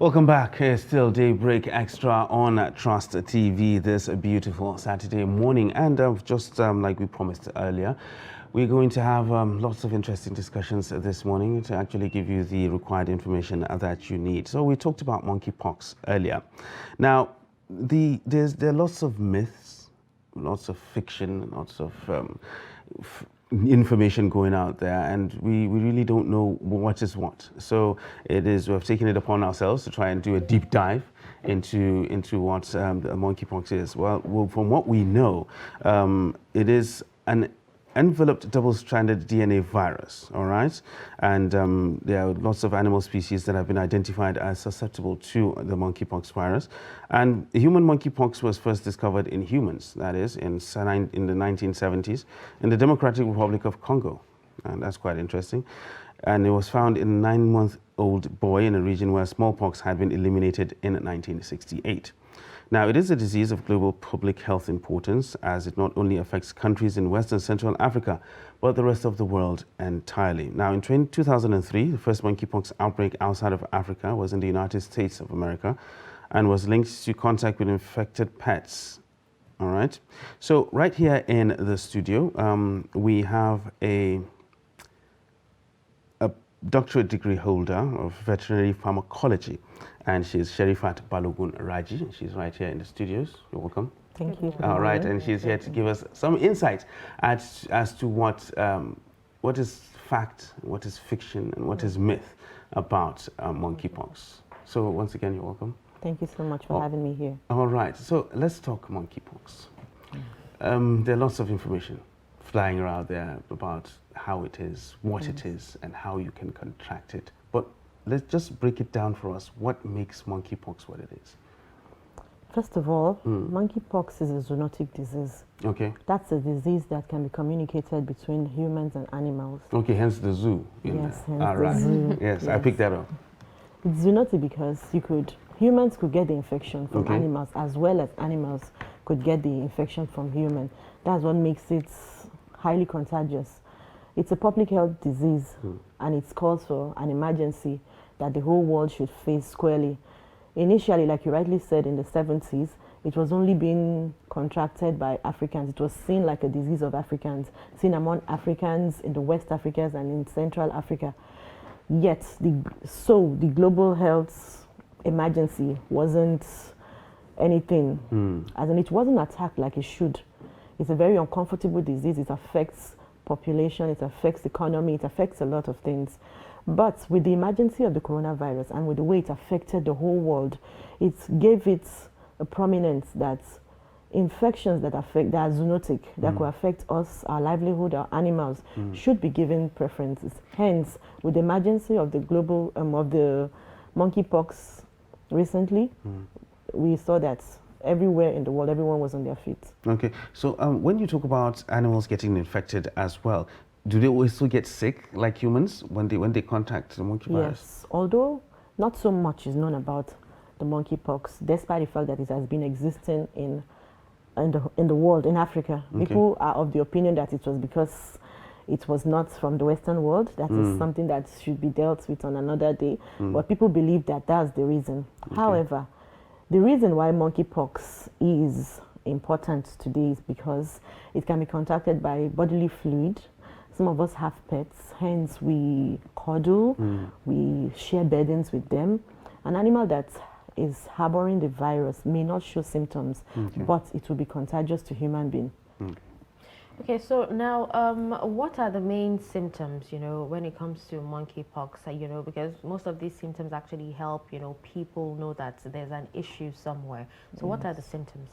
Welcome back. It's still Daybreak Extra on Trust TV this beautiful Saturday morning. And just like we promised earlier, we're going to have lots of interesting discussions this morning to actually give you the required information that you need. So we talked about monkeypox earlier. Now, there are lots of myths, lots of fiction, lots of information going out there, and we really don't know what is what. So we've taken it upon ourselves to try and do a deep dive into what the monkeypox is. Well, from what we know, it is an enveloped double-stranded DNA virus, all right? And there are lots of animal species that have been identified as susceptible to the monkeypox virus. And human monkeypox was first discovered in humans, that is, in the 1970s, in the Democratic Republic of Congo. And that's quite interesting. And it was found in a 9-month-old boy in a region where smallpox had been eliminated in 1968. Now, it is a disease of global public health importance, as it not only affects countries in West and Central Africa, but the rest of the world entirely. Now, in 2003, the first monkeypox outbreak outside of Africa was in the United States of America and was linked to contact with infected pets. All right. So right here in the studio, we have a doctorate degree holder of veterinary pharmacology, and she's Sherifat Balogun Raji. She's right here in the studios. You're welcome. Thank you. All right, and she's here to give us some insight as to what is fact, what is fiction, and what is myth about monkeypox. So once again, you're welcome. Thank you so much for having me here. All right, so let's talk monkeypox. There are lots of information flying around there about how it is, what it is, and how you can contract it. But let's just break it down for us. What makes monkeypox what it is? First of all, monkeypox is a zoonotic disease. Okay. That's a disease that can be communicated between humans and animals. Okay, hence the zoo. Yes, hence all the right. zoo. Yes, I picked that up. It's zoonotic because humans could get the infection from Okay. animals, as well as animals could get the infection from humans. That's what makes it highly contagious. It's a public health disease, and it calls for an emergency that the whole world should face squarely. Initially, like you rightly said, in the 70s, it was only being contracted by Africans. It was seen like a disease of Africans, seen among Africans in the West Africas and in Central Africa. Yet, the global health emergency wasn't anything, as in it wasn't attacked like it should. It's a very uncomfortable disease. It affects population, it affects economy, it affects a lot of things. But with the emergency of the coronavirus and with the way it affected the whole world, it gave it a prominence that infections that are zoonotic, that could affect us, our livelihood, our animals, should be given preferences. Hence, with the emergency of the global, of the monkeypox recently, we saw that everywhere in the world, everyone was on their feet. Okay, so when you talk about animals getting infected as well, do they also get sick like humans when they contact the monkey virus? Yes, although not so much is known about the monkeypox, despite the fact that it has been existing in the world, in Africa. Okay. People are of the opinion that it was because it was not from the Western world. That is something that should be dealt with on another day. But people believe that that's the reason. Okay. However, the reason why monkeypox is important today is because it can be contracted by bodily fluid. Some of us have pets, hence we cuddle, we share burdens with them. An animal that is harboring the virus may not show symptoms, but it will be contagious to human being. Okay, so now, what are the main symptoms, when it comes to monkeypox, because most of these symptoms actually help, people know that there's an issue somewhere. So what are the symptoms?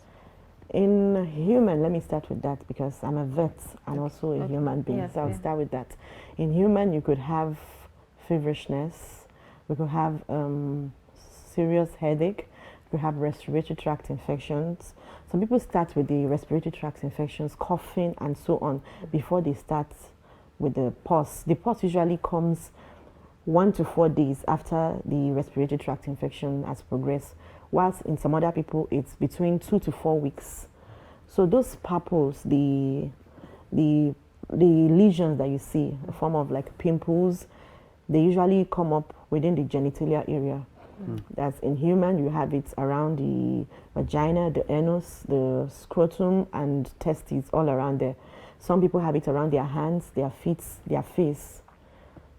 In human, let me start with that because I'm a vet and also a human being, Yes, so I'll start with that. In human, you could have feverishness, we could have serious headache, we have respiratory tract infections. Some people start with the respiratory tract infections, coughing and so on, before they start with the pus. The pus usually comes 1 to 4 days after the respiratory tract infection has progressed, whilst in some other people it's between 2 to 4 weeks. So those papules, the lesions that you see, a form of like pimples, they usually come up within the genitalia area. That's in human, you have it around the vagina, the anus, the scrotum, and testes, all around there. Some people have it around their hands, their feet, their face.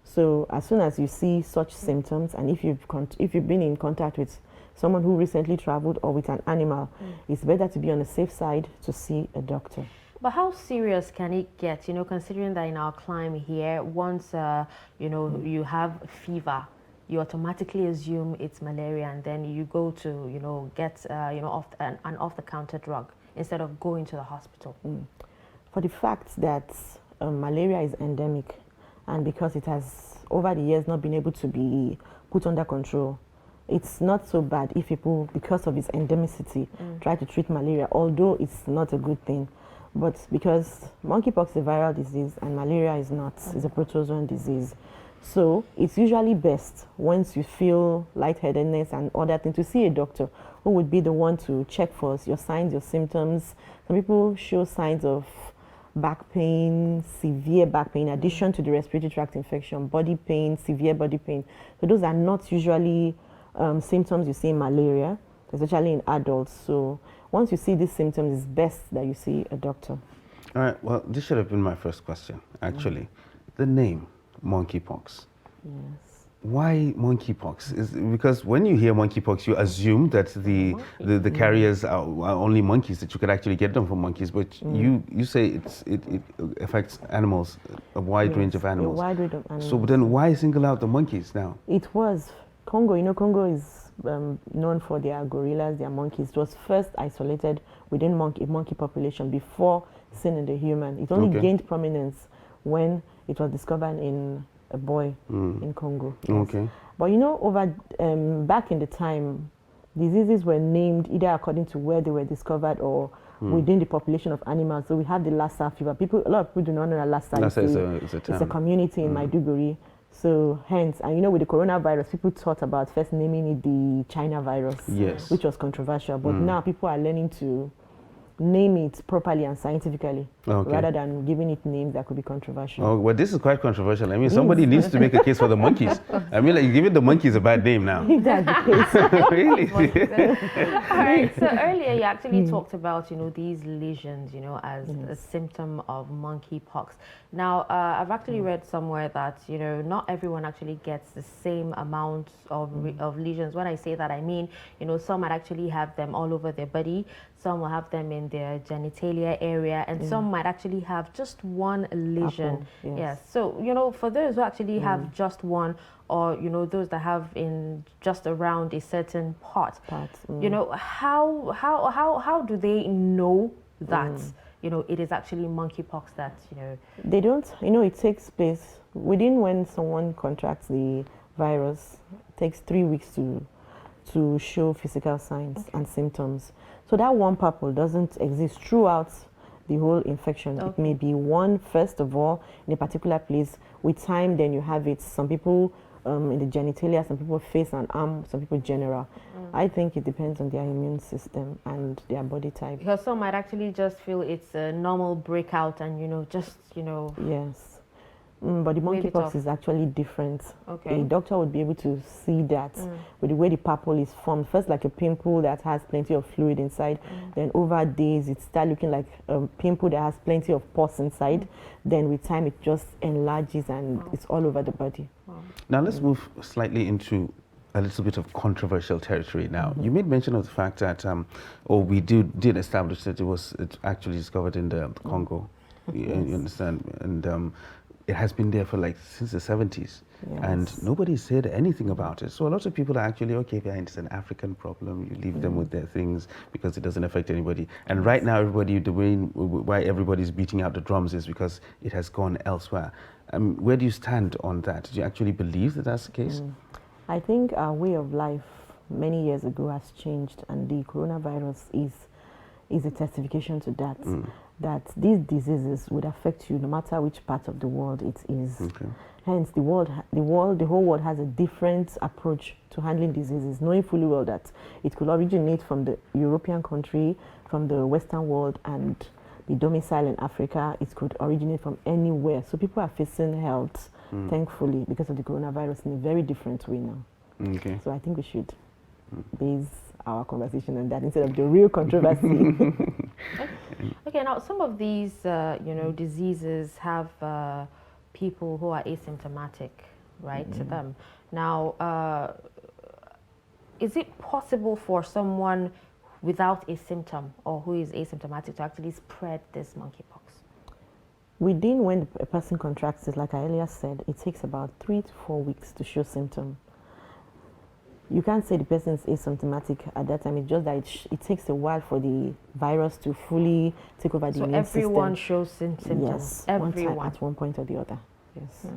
So as soon as you see such symptoms, and if you've been in contact with someone who recently traveled or with an animal, it's better to be on the safe side to see a doctor. But how serious can it get, considering that in our climate here, once, you have fever, you automatically assume it's malaria, and then you go to, get, an off-the-counter drug instead of going to the hospital? For the fact that malaria is endemic, and because it has, over the years, not been able to be put under control, it's not so bad if people, because of its endemicity, try to treat malaria, although it's not a good thing. But because monkeypox is a viral disease and malaria is not, it's a protozoan disease. So it's usually best once you feel lightheadedness and other things to see a doctor who would be the one to check for your signs, your symptoms. Some people show signs of back pain, severe back pain, in addition to the respiratory tract infection, body pain, severe body pain. So those are not usually symptoms you see in malaria, especially in adults. So once you see these symptoms, it's best that you see a doctor. All right, well, this should have been my first question, actually. The name, monkeypox. Yes. Why monkeypox? Is because when you hear monkeypox, you assume that the carriers are only monkeys, that you could actually get them from monkeys. But you say it affects animals, a wide range of animals. A wide range of animals. So then why single out the monkeys now? It was Congo. Congo is known for their gorillas, their monkeys. It was first isolated within monkey population before seen in the human. It only gained prominence when it was discovered in a boy in Congo. Yes. Okay. But over back in the time, diseases were named either according to where they were discovered or within the population of animals. So we have the Lassa fever. A lot of people do not know that Lassa is a community in Maiduguri. So hence, and with the coronavirus, people thought about first naming it the China virus, which was controversial. But now people are learning to name it properly and scientifically, rather than giving it names that could be controversial. Oh, well, this is quite controversial. I mean, somebody needs to make a case for the monkeys. I mean, like, giving the monkeys a bad name now. If that's the case. Really? All right. So earlier you actually talked about, these lesions, as a symptom of monkeypox. Now, I've actually read somewhere that, not everyone actually gets the same amount of lesions. When I say that, I mean, some might actually have them all over their body. Some will have them in their genitalia area, and some might actually have just one lesion. Yes. So, for those who actually have just one, or, those that have in just around a certain part, how do they know that, it is actually monkeypox that, They don't, it takes place within when someone contracts the virus. It takes 3 weeks to show physical signs and symptoms. So that one purple doesn't exist throughout the whole infection. It may be one, first of all, in a particular place. With time, then you have it. Some people in the genitalia, some people face and arm, some people general. I think it depends on their immune system and their body type. Because some might actually just feel it's a normal breakout and, Yes. But the monkeypox is actually different. A doctor would be able to see that with the way the purple is formed. First, like a pimple that has plenty of fluid inside. Then over days, it starts looking like a pimple that has plenty of pus inside. Then with time, it just enlarges and it's all over the body. Now let's move slightly into a little bit of controversial territory now. You made mention of the fact that, we did establish that it actually discovered in the Congo. You understand? And it has been there for since the 70s, and nobody said anything about it. So a lot of people are actually, it's an African problem. You leave them with their things because it doesn't affect anybody. And right now, why everybody's beating out the drums is because it has gone elsewhere. Where do you stand on that? Do you actually believe that that's the case? I think our way of life many years ago has changed, and the coronavirus is a testification to that. That these diseases would affect you no matter which part of the world it is. Hence, the whole world has a different approach to handling diseases, knowing fully well that it could originate from the European country, from the Western world, and be domiciled in Africa. It could originate from anywhere. So people are facing health, thankfully, because of the coronavirus in a very different way now. Okay. So I think we should base our conversation on that instead of the real controversy. Okay, now some of these, diseases have people who are asymptomatic, right, to them. Now, is it possible for someone without a symptom or who is asymptomatic to actually spread this monkeypox? Within when a person contracts it, like I earlier said, it takes about 3 to 4 weeks to show symptom. You can't say the person is asymptomatic at that time. It's just that it takes a while for the virus to fully take over the immune system. So everyone shows symptoms? Yes, everyone. at one point or the other. Yes. Yes.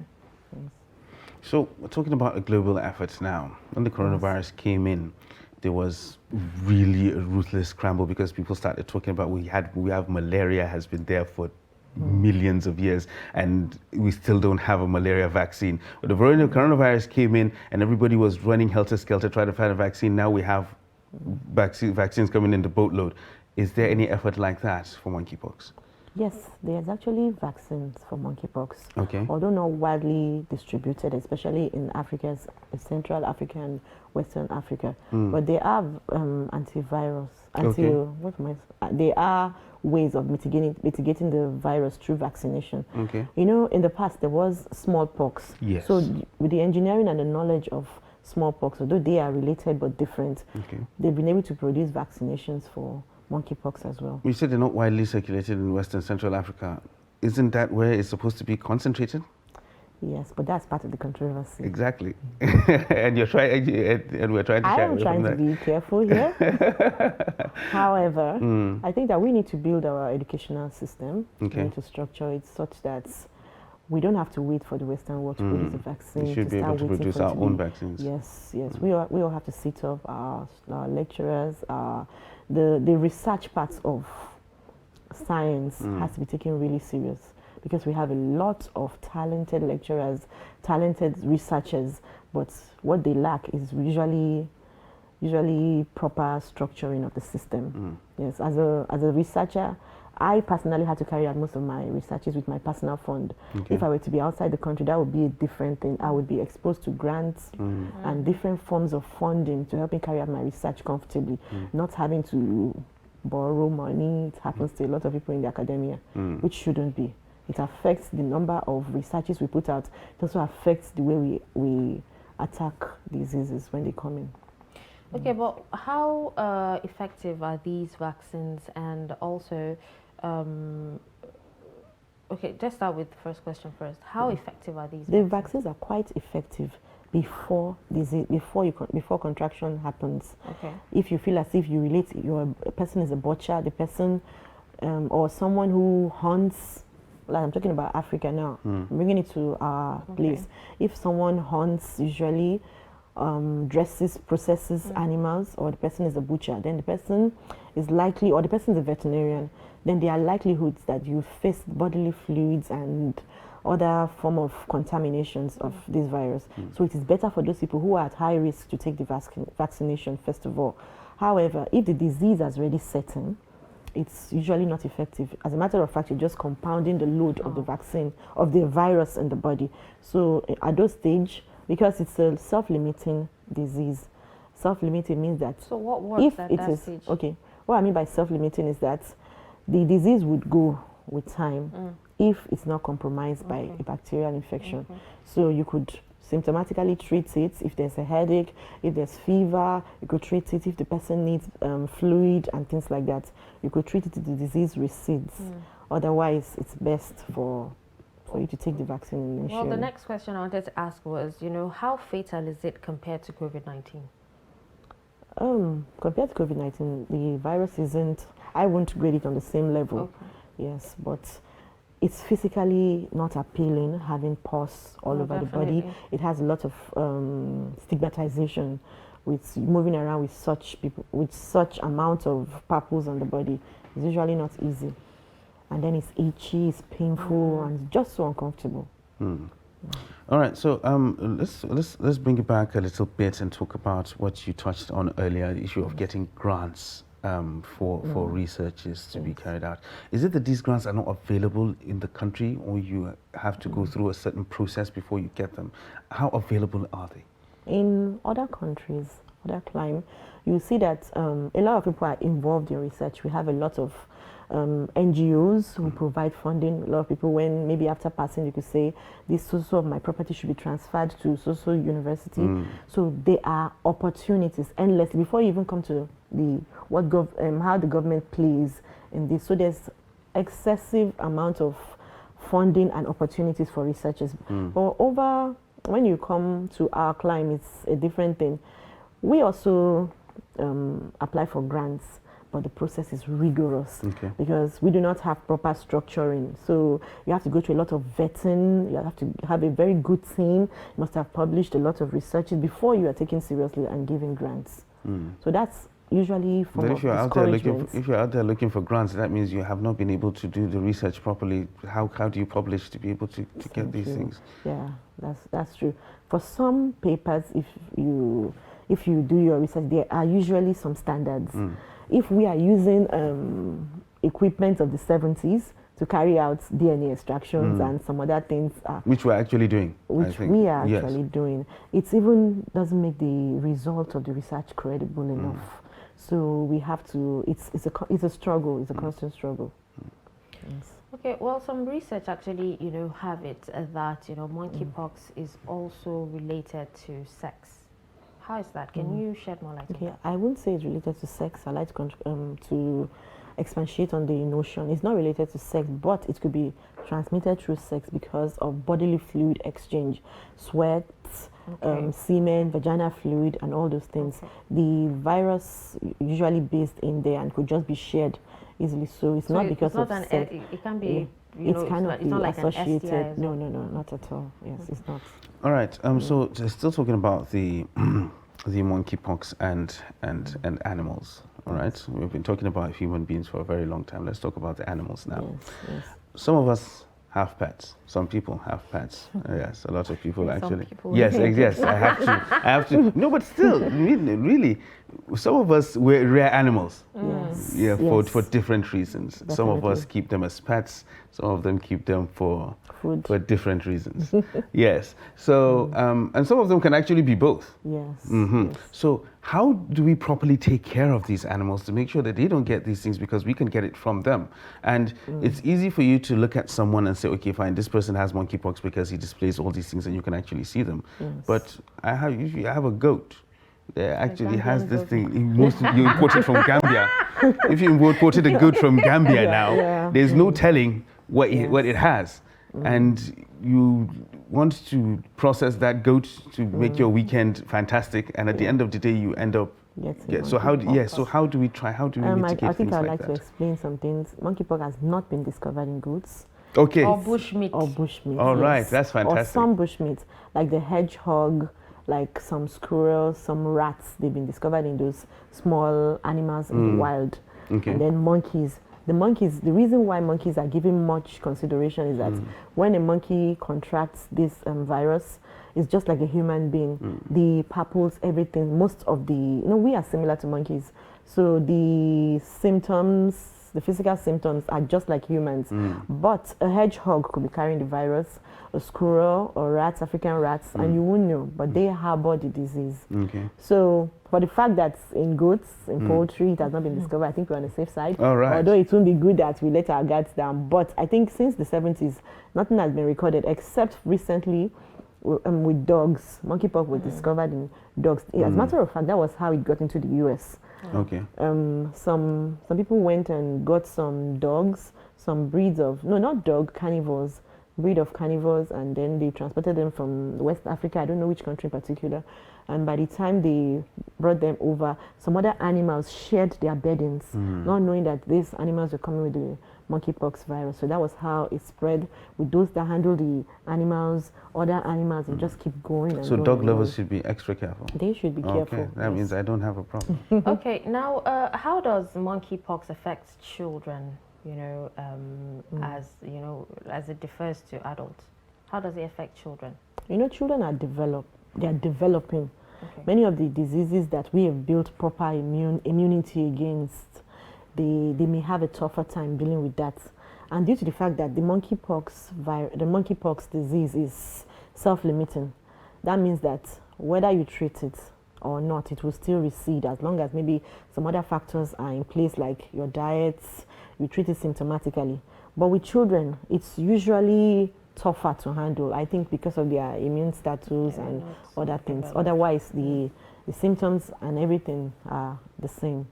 So we're talking about a global effort now. When the coronavirus came in, there was really a ruthless scramble because people started talking about we have malaria has been there for millions of years and we still don't have a malaria vaccine. But the coronavirus came in and everybody was running helter-skelter trying to find a vaccine. Now we have vaccines coming in the boatload. Is there any effort like that for monkeypox? Yes, there's actually vaccines for monkeypox. Okay. Although not widely distributed, especially in Africa's Central Africa and Western Africa. But they are antivirus. They are ways of mitigating the virus through vaccination. Okay. You know, in the past there was smallpox. Yes. So with the engineering and the knowledge of smallpox, although they are related but different, they've been able to produce vaccinations for monkeypox as well. You said they're not widely circulated in Western Central Africa. Isn't that where it's supposed to be concentrated? Yes, but that's part of the controversy. Exactly. And you're trying, and we're trying to. I am trying to be careful here. However, I think that we need to build our educational system. Okay. We need to structure it such that we don't have to wait for the Western world to produce the vaccine. We should be able to produce our own vaccines. Yes, yes. We all have to sit up, our lecturers, the research parts of science has to be taken really serious because we have a lot of talented lecturers, talented researchers, but what they lack is usually proper structuring of the system. Yes, as a researcher, I personally had to carry out most of my researches with my personal fund. Okay. If I were to be outside the country, that would be a different thing. I would be exposed to grants and different forms of funding to help me carry out my research comfortably, not having to borrow money. It happens to a lot of people in the academia, which shouldn't be. It affects the number of researches we put out. It also affects the way we attack diseases when they come in. Okay, but how effective are these vaccines? And also, okay, let's start with the first question first. How effective are these? The vaccines are quite effective before disease, before contraction happens. Okay. If you feel as if you relate, a person is a butcher, the person, or someone who hunts. Like I'm talking about Africa now, I'm bringing it to our place. If someone hunts, usually dresses, processes animals, or the person is a butcher, then the person is likely, or the person is a veterinarian, then there are likelihoods that you face bodily fluids and other form of contaminations of this virus. So it is better for those people who are at high risk to take the vaccination first of all. However, if the disease has already set in, it's usually not effective. As a matter of fact, you're just compounding the load of the vaccine, of the virus in the body. So at those stage, because it's a self-limiting disease, self-limiting means that So what works at that stage? Okay, what I mean by self-limiting is that the disease would go with time if it's not compromised by a bacterial infection. So you could symptomatically treat it if there's a headache, if there's fever, you could treat it if the person needs fluid and things like that. You could treat it if the disease recedes. Otherwise, it's best for you to take the vaccine initially. Well, the next question I wanted to ask was, how fatal is it compared to COVID-19? Compared to COVID-19, the virus isn't, I won't grade it on the same level. Okay. Yes, but it's physically not appealing, having pus all over the body. Definitely. It has a lot of stigmatization with moving around with such people, with such amount of papules on the body. It's usually not easy. And then it's itchy, it's painful, and just so uncomfortable. All right, so let's bring it back a little bit and talk about what you touched on earlier, the issue of getting grants for researches to be carried out. Is it that these grants are not available in the country, or you have to go through a certain process before you get them? How available are they? In other countries, other clime, you see that a lot of people are involved in research. We have a lot of NGOs who provide funding. A lot of people, when maybe after passing, you could say, this so of my property should be transferred to so university. So there are opportunities endlessly before you even come to the how the government plays in this. So there's excessive amount of funding and opportunities for researchers. But when you come to our clime, it's a different thing. We also apply for grants, but the process is rigorous because we do not have proper structuring. So you have to go through a lot of vetting. You have to have a very good team. You must have published a lot of researches before you are taken seriously and given grants. So that's usually from if you're out there looking for grants, that means you have not been able to do the research properly. How do you publish to be able to get these things? Yeah, that's true. For some papers, if you do your research, there are usually some standards. If we are using equipment of the 70s to carry out DNA extractions and some other things, which we're actually doing, which we are actually doing, it even doesn't make the result of the research credible enough. So we have to. It's a struggle. It's a constant struggle. Yes. Okay. Well, some research actually, have it that monkeypox is also related to sex. How is that? Can you shed more light on that? I wouldn't say it's related to sex. I like to expatiate on the notion. It's not related to sex, but it could be transmitted through sex because of bodily fluid exchange, sweat, semen, vaginal fluid, and all those things. The virus usually based in there and could just be shared easily. So it's not because of sex. It can be. It's not like associated. An STI no, not at all. Yes, it's not. All right. So still talking about the monkeypox and animals. All right. We've been talking about human beings for a very long time. Let's talk about the animals now. Yes. Some of us have pets. Some people have pets. Yes, a lot of people actually. People yes. I have to. No, but still, really, some of us we're rare animals. Yes. Yeah, for different reasons. Definitely. Some of us keep them as pets. Some of them keep them for food, for different reasons. Yes. So and some of them can actually be both. Yes. Yes. So how do we properly take care of these animals to make sure that they don't get these things, because we can get it from them? And it's easy for you to look at someone and say, okay, fine, this person has monkeypox because he displays all these things and you can actually see them. Yes. But I have a goat that actually has this thing. You import it from Gambia. If you imported a goat from Gambia now, there's no telling what it has. And you want to process that goat to make your weekend fantastic, and at the end of the day you end up so how do we mitigate I think things I'd like like that? to explain some things. Monkeypox has not been discovered in goats. Okay. Or bushmeat. All right, that's fantastic. Or some bushmeat, like the hedgehog, like some squirrels, some rats. They've been discovered in those small animals in the wild. Okay. And then monkeys. The reason why monkeys are given much consideration is that when a monkey contracts this virus, it's just like a human being. The papules, everything, most of the, we are similar to monkeys. So the symptoms, the physical symptoms are just like humans. But a hedgehog could be carrying the virus, a squirrel or rats, African rats, and you won't know, but they harbor the disease. Okay. So for the fact that in goats, in poultry, it has not been discovered, I think we're on the safe side. All right. Although it won't be good that we let our guards down. But I think since the 70s, nothing has been recorded except recently with dogs. Monkeypox was discovered in dogs. As a matter of fact, that was how it got into the US. Okay. Some people went and got some dogs, some breeds of, carnivores, breed of carnivores, and then they transported them from West Africa, I don't know which country in particular, and by the time they brought them over, some other animals shared their beddings, not knowing that these animals were coming with the monkeypox virus. So that was how it spread with those that handle the animals, other animals, and just keep going. And so going dog and lovers going. should be extra careful. They should be careful. Okay, that means I don't have a problem. Okay, now how does monkeypox affect children? As it differs to adults, how does it affect children? Children are developing. Okay. Many of the diseases that we have built proper immunity against, they may have a tougher time dealing with that. And due to the fact that the monkeypox disease is self-limiting, that means that whether you treat it or not, it will still recede as long as maybe some other factors are in place, like your diets, you treat it symptomatically. But with children, it's usually tougher to handle, I think, because of their immune status and other things. Otherwise, the symptoms and everything are the same.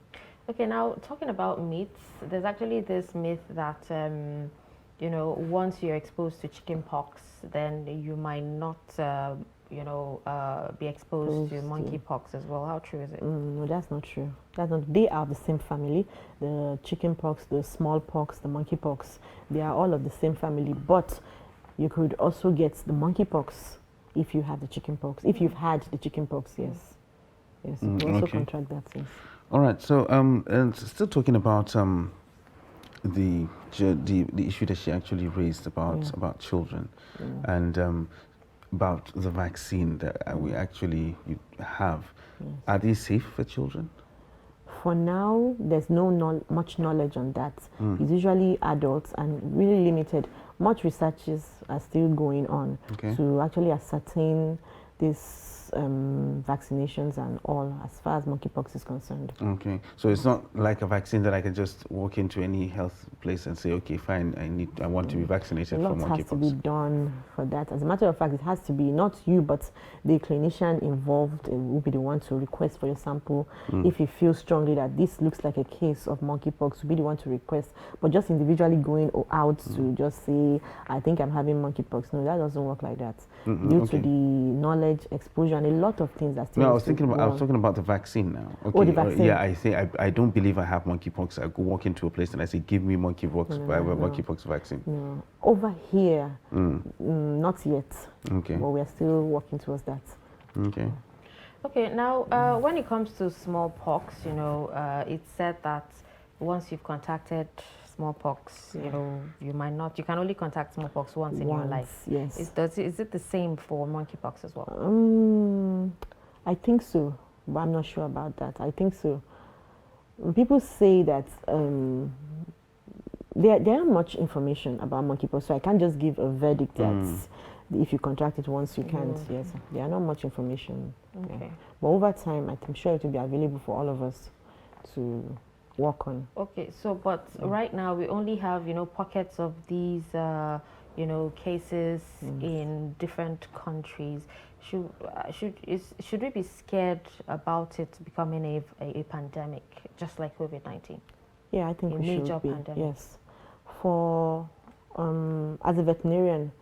Okay, now talking about myths, there's actually this myth that, you know, once you're exposed to chickenpox, then you might not, you know, be exposed to monkeypox as well. How true is it? No, that's not true. That's not. They are the same family. The chickenpox, the smallpox, the monkeypox, they are all of the same family. But you could also get the monkeypox if you have the chickenpox. If you've had the chickenpox, yes. Yes, you can also contract that, yes. All right. So, and still talking about the issue that she actually raised about children, and about the vaccine that we actually have. Are they safe for children? For now, there's much knowledge on that. It's usually adults and really limited. Much researches are still going on to actually ascertain these vaccinations and all as far as monkeypox is concerned. Okay, so it's not like a vaccine that I can just walk into any health place and say, okay, fine, I want to be vaccinated for monkeypox. A lot has to be done for that. As a matter of fact, it has to be not you, but the clinician involved will be the one to request for your sample. If you feel strongly that this looks like a case of monkeypox, will be the one to request. But just individually going out to just say, I think I'm having monkeypox, no, that doesn't work like that. Due to the knowledge, exposure, and a lot of things that still. No, I was talking about the vaccine now. Okay. Oh, the vaccine. Yeah, I say I don't believe I have monkeypox. I go walk into a place and I say, give me monkeypox vaccine. No, over here, not yet. Okay. But we are still working towards that. Okay. Okay. Now, when it comes to smallpox, you know, it's said that once you've contacted smallpox, you know, you can only contact smallpox once in your life. Yes. Is it the same for monkeypox as well? I think so, but I'm not sure about that. I think so. People say that there aren't much information about monkeypox, so I can't just give a verdict that if you contract it once, you can't. Yes, there are not much information. Okay. Yeah. But over time, I'm sure it will be available for all of us to work on. Okay, so but right now we only have, you know, pockets of these you know, cases in different countries. Should we be scared about it becoming a pandemic, just like COVID-19? Yeah, I think we should be. Pandemic. Yes, for as a veterinarian,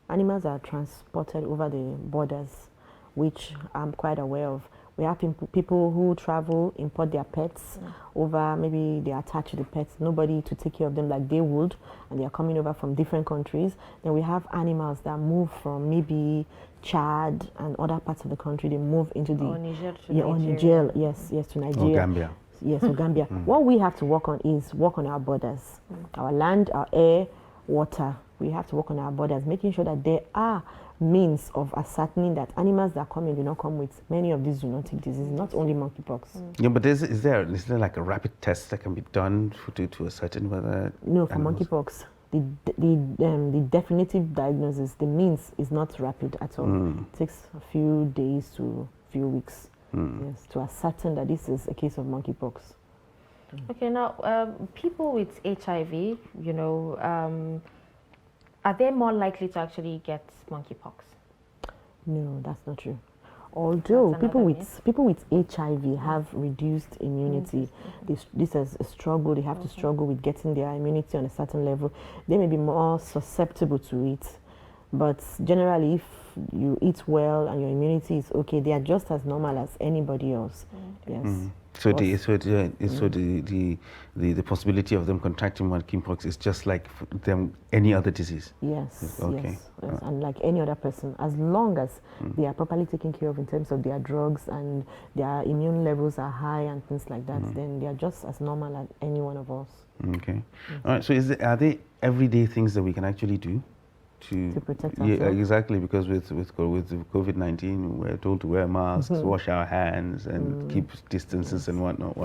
animals are transported over the borders, which I'm quite aware of. We have people who travel, import their pets over, maybe they attach the pets, nobody to take care of them like they would, and they are coming over from different countries. Then we have animals that move from maybe Chad and other parts of the country, they move into the... Niger, yes, to Nigeria. Or Gambia. Yes, or Gambia. What we have to work on is work on our borders, our land, our air, water. We have to work on our borders, making sure that there are means of ascertaining that animals that come in do not come with many of these zoonotic diseases, not only monkeypox. Yeah, but is there like a rapid test that can be done to ascertain whether? No, for monkeypox, the definitive diagnosis, the means is not rapid at all. It takes a few days to a few weeks, yes, to ascertain that this is a case of monkeypox. Okay, now people with HIV, you know, are they more likely to actually get monkeypox? No, that's not true. Although people with HIV have reduced immunity, this is a struggle. They have to struggle with getting their immunity on a certain level. They may be more susceptible to it, but generally, if you eat well and your immunity is okay, they are just as normal as anybody else. Yes. So the possibility of them contracting monkeypox is just like them any other disease. Yes. Okay. Yes. And like any other person, as long as they are properly taken care of in terms of their drugs and their immune levels are high and things like that, then they are just as normal as any one of us. Okay. All right. So are there everyday things that we can actually do to protect ourselves? Yeah, exactly, because with COVID-19, we're told to wear masks, wash our hands, and keep distances and whatnot.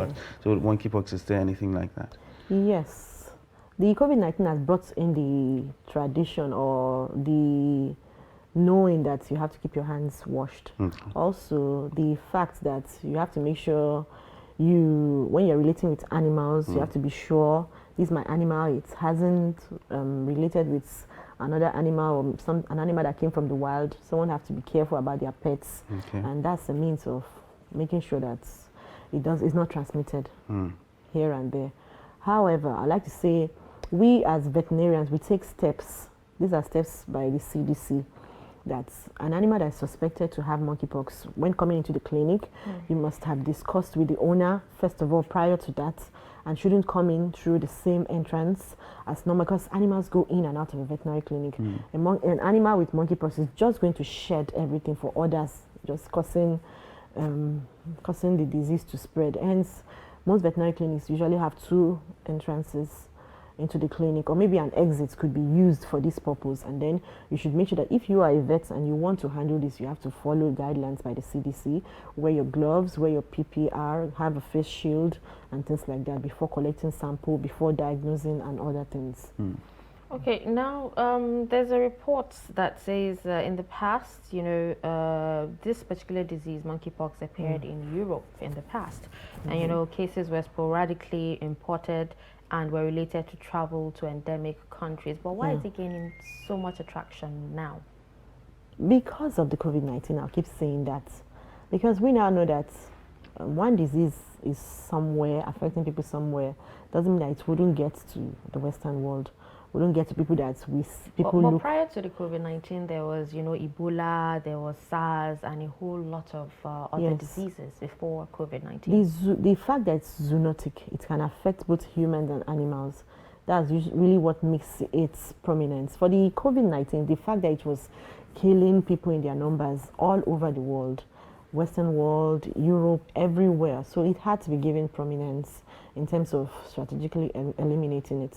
So monkeypox, is there anything like that? Yes. The COVID-19 has brought in the tradition or the knowing that you have to keep your hands washed. Okay. Also, the fact that you have to make sure when you're relating with animals, you have to be sure this is my animal, it hasn't related with another animal or an animal that came from the wild. Someone have to be careful about their pets, and that's a means of making sure that it's not transmitted here and there. However, I like to say we as veterinarians, we take steps. These are steps by the CDC. That an animal that is suspected to have monkeypox, when coming into the clinic, you must have discussed with the owner, first of all, prior to that, and shouldn't come in through the same entrance as normal, because animals go in and out of a veterinary clinic. An animal with monkeypox is just going to shed everything for others, just causing the disease to spread. Hence, most veterinary clinics usually have 2 entrances into the clinic, or maybe an exit could be used for this purpose. And then you should make sure that if you are a vet and you want to handle this, you have to follow guidelines by the CDC, wear your gloves, wear your PPR, have a face shield and things like that before collecting sample, before diagnosing and other things. Okay, now there's a report that says in the past, this particular disease, monkeypox, appeared in Europe in the past. And, cases were sporadically imported and were related to travel to endemic countries. But why is it gaining so much attraction now? Because of the COVID-19, I'll keep saying that. Because we now know that one disease is somewhere, affecting people somewhere, doesn't mean that it wouldn't get to the Western world. We don't get to people that But prior to the COVID-19, there was, Ebola, there was SARS, and a whole lot of other diseases before COVID-19. The fact that it's zoonotic, it can affect both humans and animals. That's really what makes its prominence. For the COVID-19, the fact that it was killing people in their numbers all over the world, Western world, Europe, everywhere. So it had to be given prominence in terms of strategically eliminating it.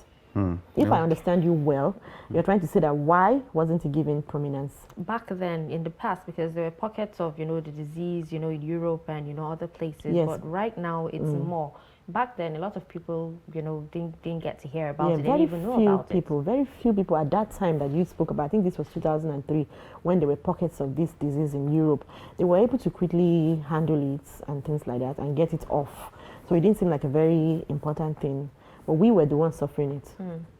If I understand you well, you're trying to say that why wasn't it given prominence? Back then, in the past, because there were pockets of, the disease, in Europe and, other places. But right now, it's more. Back then, a lot of people, didn't get to hear about it. They didn't even know about it. Very few people at that time that you spoke about, I think this was 2003, when there were pockets of this disease in Europe, they were able to quickly handle it and things like that and get it off. So it didn't seem like a very important thing. But we were the ones suffering it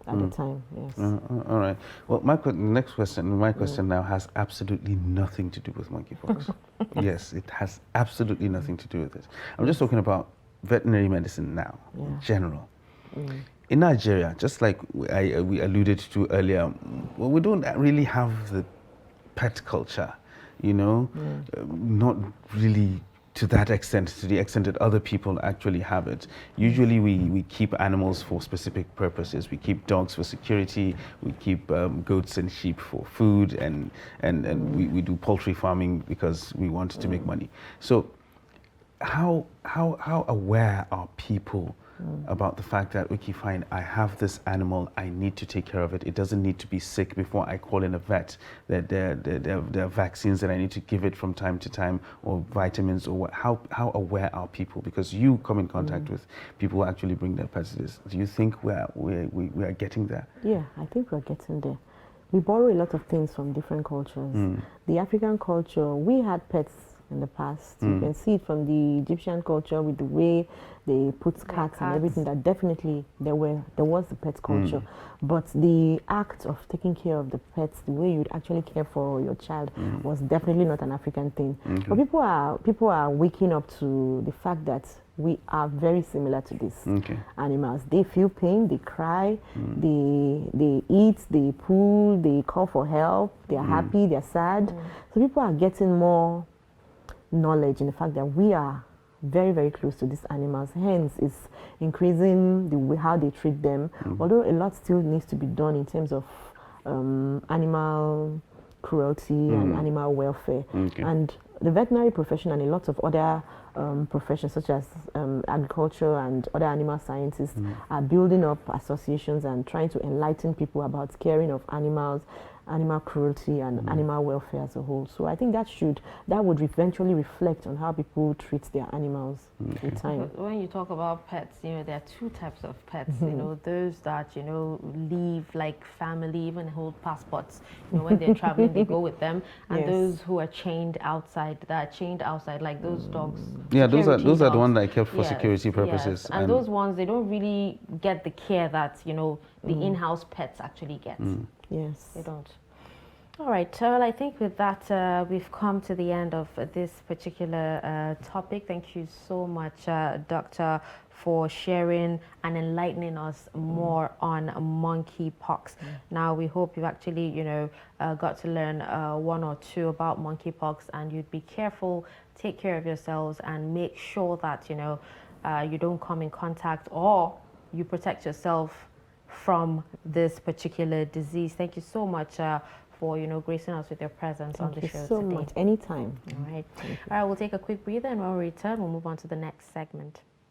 at the time, yes. All right. Well, my question now has absolutely nothing to do with monkeypox. Yes, it has absolutely nothing to do with it. I'm just talking about veterinary medicine now, in general. In Nigeria, just like we alluded to earlier, well, we don't really have the pet culture, not really to that extent, to the extent that other people actually have it. Usually we keep animals for specific purposes. We keep dogs for security, we keep goats and sheep for food, and we do poultry farming because we want to make money. So how aware are people about the fact that, okay, fine, I have this animal, I need to take care of it. It doesn't need to be sick before I call in a vet. That there are vaccines that I need to give it from time to time, or vitamins, or what. How aware are people? Because you come in contact with people who actually bring their pets to this. Do you think we are getting there? Yeah, I think we're getting there. We borrow a lot of things from different cultures. The African culture, we had pets in the past. You can see it from the Egyptian culture with the way they put cats and everything, that definitely there was the pet culture. But the act of taking care of the pets, the way you'd actually care for your child, was definitely not an African thing. But people are waking up to the fact that we are very similar to these animals. They feel pain, they cry, they eat, they poo, they call for help, they are happy, they're sad. So people are getting more knowledge in the fact that we are very, very close to these animals. Hence, it's increasing the way how they treat them. Although a lot still needs to be done in terms of animal cruelty and animal welfare. And the veterinary profession and a lot of other professions such as agriculture and other animal scientists are building up associations and trying to enlighten people about caring of animals animal cruelty and animal welfare as a whole. So I think that would eventually reflect on how people treat their animals with time. When you talk about pets, there are two types of pets. Those that leave like family, even hold passports. When they're traveling, they go with them, and Yes. those who are chained outside, like those dogs. Yeah, those are security the dogs. ones that I kept for Yes, security purposes. yes. And those ones, they don't really get the care that the in-house pets actually get. Yes. They don't. All right, well, I think with that, we've come to the end of this particular topic. Thank you so much, Doctor, for sharing and enlightening us more on monkeypox. Now, we hope you've actually, got to learn one or two about monkeypox, and you'd be careful, take care of yourselves, and make sure that, you don't come in contact or you protect yourself from this particular disease. Thank you so much for gracing us with your presence on the show Thank you so today. much. Anytime. All right. All right, we'll take a quick breather, and when we return, we'll move on to the next segment.